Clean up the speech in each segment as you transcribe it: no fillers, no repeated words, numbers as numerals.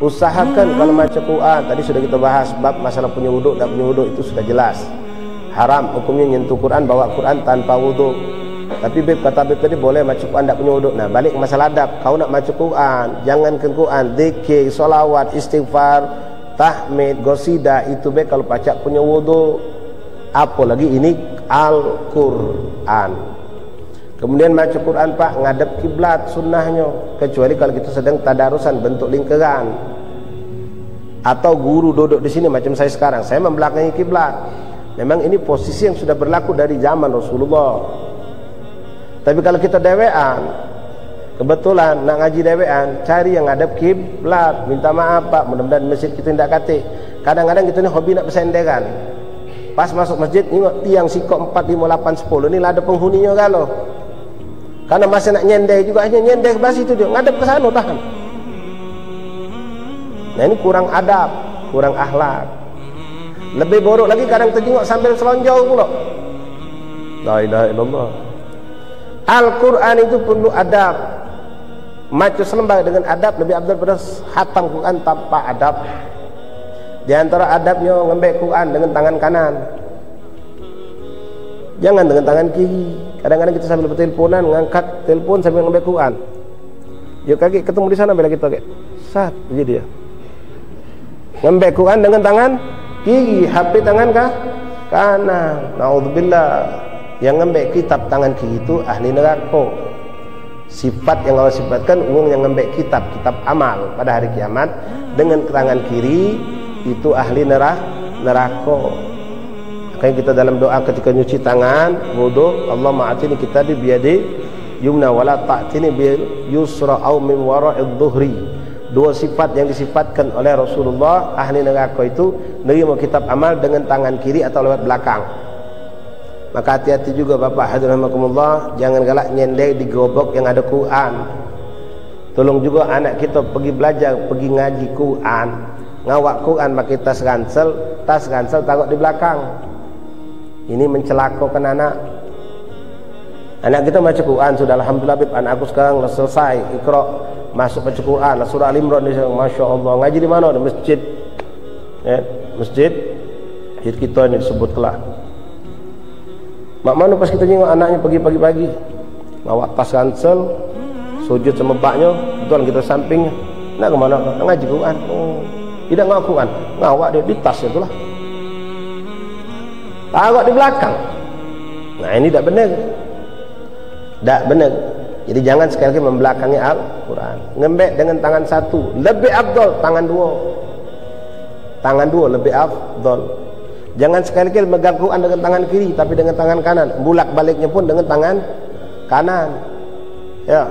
Usahakan kalau baca Quran, tadi sudah kita bahas bab masalah punya wuduk dan punya wuduk itu sudah jelas. Haram hukumnya nyentuh Quran, bawa Quran tanpa wuduk. Tapi Beb kata Beb tadi boleh baca Quran tak punya wuduk. Nah, balik ke masalah adab. Kau nak baca Quran, jangankan Quran, zikir, solawat, istighfar, tahmid, gosida itu Beb kalau baca punya wuduk. Apalagi ini Al-Quran. Kemudian baca Quran Pak ngadep kiblat sunnahnya, kecuali kalau kita sedang tadarusan bentuk lingkaran atau guru duduk di sini macam saya sekarang, saya membelakangi kiblat. Memang ini posisi yang sudah berlaku dari zaman Rasulullah. Tapi kalau kita dewean, kebetulan nak ngaji dewean, cari yang ngadep kiblat. Minta maaf Pak, mudah-mudahan masjid kita tidak katik. Kadang-kadang kita ni hobi nak bersenderan. Pas masuk masjid, tengok tiang sikok 4, 5, 8, 10 ni lah ada penghuninya kalau. Karena masih nak nyender juga, hanya nyender ke situ dia, ngadep ke sana tahan. Nah ini kurang adab, kurang akhlak. Lebih buruk lagi kadang terjenguk sambil selonjor pula. La ilaha illallah. Al-Quran itu perlu adab. Macu selembar dengan adab lebih abdul pada hatam Quran tanpa adab. Di antara adabnya ngambil Quran dengan tangan kanan, jangan dengan tangan kiri. Kadang-kadang kita sambil berteleponan, ngangkat telepon sambil ngambil Quran. Dia kaget ketemu di sana bila kita kaget. Sat jadi dia. Ngambil Quran dengan tangan kiri, HP tangan kanan. Naudzubillah. Yang ngambil kitab tangan kiri itu ahli neraka. Sifat yang Allah sifatkan orang yang ngambil kitab amal pada hari kiamat dengan tangan kiri itu ahli neraka. Makanya kita dalam doa ketika nyuci tangan wudu, Allah ma'atini kitabi biyadi yumna wala ta'tini bil yusra au min wara'id dhuhri. Dua sifat yang disifatkan oleh Rasulullah, ahli neraka itu nerima kitab amal dengan tangan kiri atau lewat belakang. Maka hati-hati juga Bapak hadirin rahimakumullah, jangan galak nyender di gerobak yang ada Quran. Tolong juga anak kita pergi belajar, pergi ngaji Quran, ngawak Quran pakai tas ransel taruh di belakang. Ini mencelakakan anak. Anak kita baca Quran sudah alhamdulillah Bib, anak aku sekarang dah selesai Iqra, masuk baca Quran surah Al-Imran ni, masya-Allah. Ngaji di mana? Di masjid. Ya, masjid kita ni disebutlah. Mak mana pas kita tengok anaknya pergi pagi-pagi bawa tas ransel, sujud sama baknya, betul kita sampingnya. Nak ke mana? Nak ngaji Quran. Oh, tidak ngawak Quran, ngawak dia di tasnya itulah, taruh di belakang. Nah ini tak benar, tak benar. Jadi jangan sekali lagi membelakangi Al-Quran. Ngembek dengan tangan satu lebih afdal, tangan dua lebih afdal. Jangan sekali lagi megang Quran dengan tangan kiri tapi dengan tangan kanan. Bulak baliknya pun dengan tangan kanan. Ya,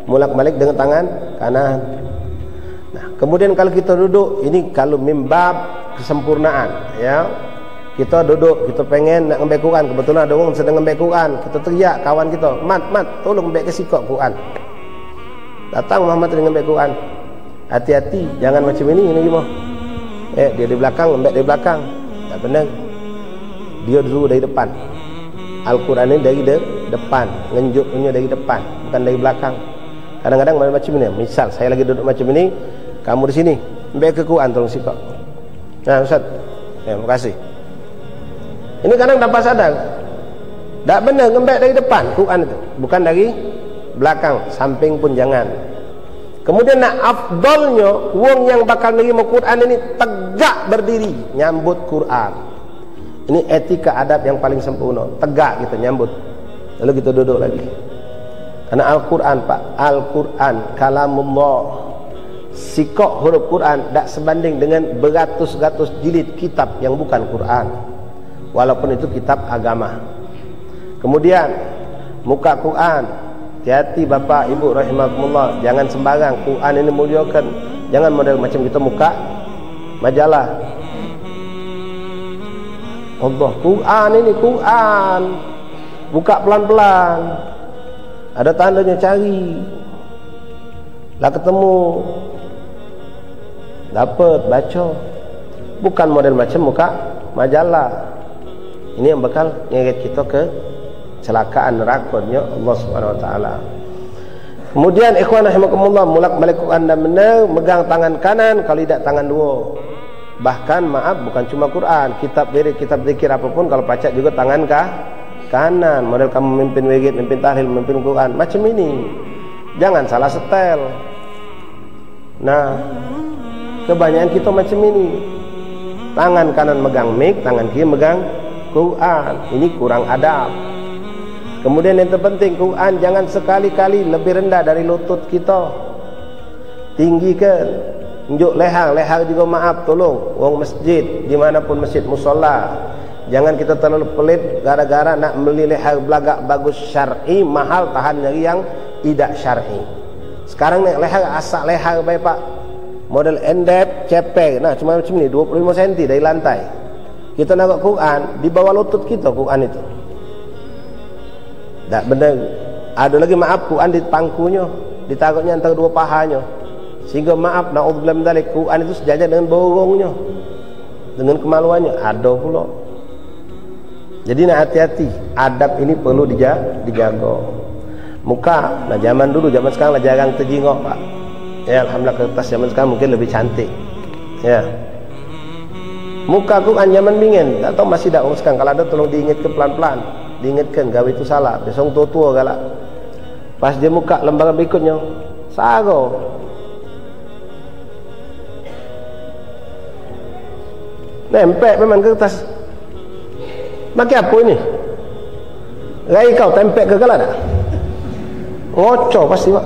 bulak balik dengan tangan kanan. Nah, kemudian kalau kita duduk, ini kalau mimbab kesempurnaan, ya. Kita duduk, kita pengen nak ngambil Quran, kebetulan ada orang sedang ngambil Quran, kita teriak kawan kita, "Mat, tolong ambil ke sikok Quran." Datang Muhammad ngambil Quran. Hati-hati, jangan macam ini gimana? Dia di belakang, ambil dari belakang. Tak benar. Dia dulu dari depan. Al-Quran ini dari depan, ngenjuknya dari depan, bukan dari belakang. Kadang-kadang macam ini. Misal saya lagi duduk macam ini, kamu di sini, ambil ke Quran tolong sikap. Nah, Ustaz. Ya, terima kasih. Ini kadang dapat sadar. Tak benar ambil dari depan Quran itu, bukan dari belakang, samping pun jangan. Kemudian nak afdalnya wong yang bakal nerima Quran ini tegak berdiri nyambut Quran. Ini etika adab yang paling sempurna. Tegak kita nyambut. Lalu kita duduk lagi. Karena Al-Quran Pak, Al-Quran kalamullah. Sikok huruf Quran tak sebanding dengan beratus-ratus jilid kitab yang bukan Quran. Walaupun itu kitab agama. Kemudian muka Quran, hati-hati Bapak Ibu rahimakumullah, jangan sembarang. Quran ini muliakan. Jangan model macam kita muka majalah. Allah, Quran ini Quran. Buka pelan-pelan. Ada tandanya, cari. Lah ketemu. Dapat baca. Bukan model macam muka majalah. Ini yang bakal ngeret kita ke kecelakaan nerakanya Allah Subhanahu wa taala. Kemudian ikhwan rahimakumullah, mulak-balik Quran dan benar, megang tangan kanan, kalau tidak tangan dua. Bahkan maaf, bukan cuma Quran, kitab wirid, kitab zikir apapun, kalau baca juga tangan kanan. Model kamu memimpin wirid, memimpin tahlil, memimpin Quran, macam ini. Jangan salah setel. Nah, kebanyakan kita macam ini. Tangan kanan megang mic, tangan kiri megang Quran. Ini kurang adab. Kemudian yang terpenting, Quran jangan sekali-kali lebih rendah dari lutut kita. Tinggikan. Unjuk lehang juga maaf, tolong. Orang masjid, dimanapun masjid musola, jangan kita terlalu pelit gara-gara nak beli lehang belagak bagus syar'i, mahal tahan dari yang tidak syar'i. Sekarang ni lehang asak lehang baik pak, model endep, cepek, nah cuma macam ni 25 cm dari lantai. Kita nak Quran di bawah lutut kita, Quran itu. Tak benar. Ada lagi maaf, Quran di pangkunya, ditaruhnya antara dua pahanya. Sehingga maaf, na'udzubillah min dzalik, Quran itu sejajar dengan borongnya, dengan kemaluannya. Ada pula. Jadi nak hati-hati, adab ini perlu dijaga. Muka, nah zaman dulu, zaman sekarang lah jarang terjengok pak. Ya alhamdulillah, kertas zaman sekarang mungkin lebih cantik. Ya. Muka Quran zaman bingin, tak tahu masih tak sekarang. Kalau ada tolong diingatkan pelan-pelan. Diingatkan gawe itu salah, besok tua-tua galak. Pas dia muka lembaran berikutnya, sago. Nempel memang kertas. Pakai apa ini? Rai kau tempel ke galak tak? Ngocor pasti pak.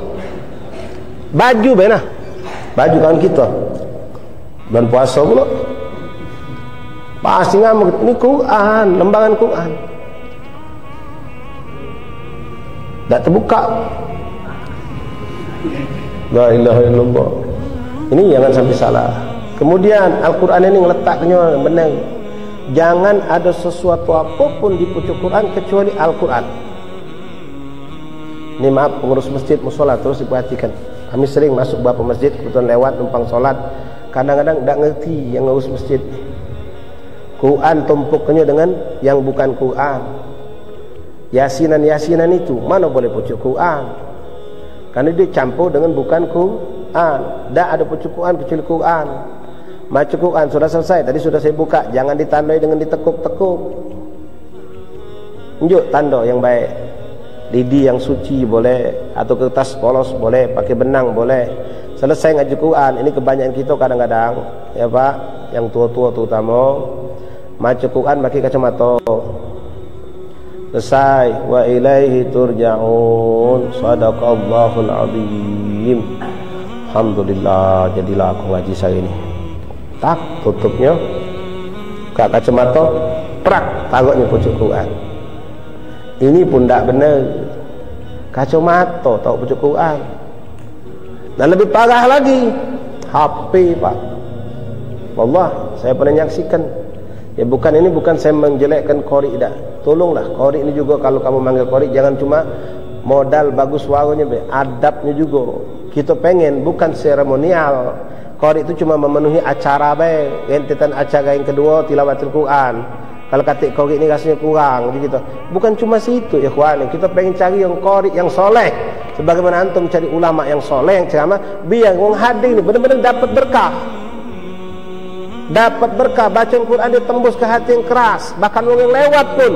Baju benar. Baju kawan kita. Bulan puasa pula. Pasti ngamuk. Ini Quran, lembaran Quran. Tak terbuka. La ilaha illallah. Ini jangan sampai salah. Kemudian Al-Quran ini ngeletaknya benar. Jangan ada sesuatu apapun di pucuk Quran kecuali Al-Quran. Ini maaf pengurus masjid musola, terus diperhatikan. Kami sering masuk beberapa masjid, kebetulan lewat numpang solat, kadang-kadang tak ngerti yang ngurus masjid. Quran tumpuknya dengan yang bukan Quran. Yasinan itu mana boleh pucuk Quran, karena dia campur dengan bukan Quran. Tak ada pucuk Quran kecuali Quran. Macam Quran sudah selesai, tadi sudah saya buka, jangan ditandai dengan ditekuk-tekuk. Tunjuk tanda yang baik. Lidi yang suci boleh, atau kertas polos boleh, pakai benang boleh. Selesai ngaji Quran, ini kebanyakan kita kadang-kadang ya pak, yang tua-tua terutama, macam Quran pakai kacamata. Selesai, wa ilaihi turja'un, sadaqallahul azim. Alhamdulillah, jadilah aku ngaji saya ini. Tak, tutupnya buka kacamata, prak, taruhnya pucuk Quran. Ini pun tak benar. Kacamata taruh pucuk Quran. Dan lebih parah lagi, HP pak. Wallah, saya pernah nyaksikan. Ya bukan, ini bukan saya menjelekkan qori dah. Tolonglah qori ini juga, kalau kamu manggil qori jangan cuma modal bagus suaranya, adabnya juga. Kita pengen bukan seremonial. Qori itu cuma memenuhi acara baik. Rentetan acara yang kedua tilawatul Quran. Kalau katik qori ini rasanya kurang gitu. Bukan cuma situ ikhwan, kita pengen cari yang qori yang soleh. Sebagaimana antum cari ulama yang soleh, yang ceramah, biar orang hadir ini benar-benar dapat berkah. Dapat berkah, bacaan Quran dia tembus ke hati yang keras. Bahkan orang yang lewat pun,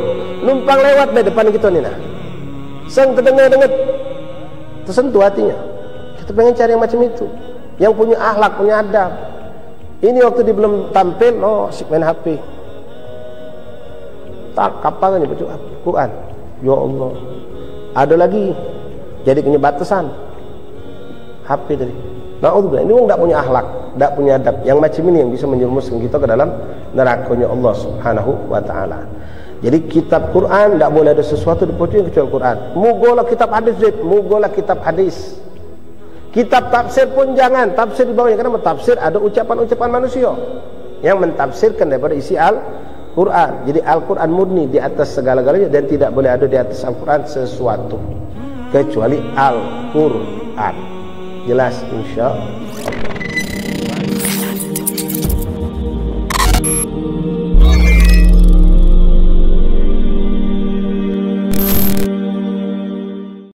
numpang lewat di depan kita ni nah, seng terdengar-dengar, tersentuh hatinya. Kita pengen cari yang macam itu, yang punya akhlak, punya adab. Ini waktu dia belum tampil, oh asyik main HP. Tak, kapan ni baca Quran? Ya Allah. Ada lagi, jadi punya batasan HP tadi. Na'udzubillah, ini orang tak punya akhlak, tak punya adab. Yang macam ini yang bisa menjerumuskan kita ke dalam nerakanya Allah subhanahu wa ta'ala. Jadi kitab Quran tak boleh ada sesuatu di pucuk kecuali Quran. Mugolah kitab hadis, mugolah kitab hadis. Kitab tafsir pun jangan, tafsir di bawahnya. Karena tafsir ada ucapan-ucapan manusia yang mentafsirkan daripada isi Al-Quran. Jadi Al-Quran murni di atas segala-galanya, dan tidak boleh ada di atas Al-Quran sesuatu kecuali Al-Quran. Jelas insya Allah.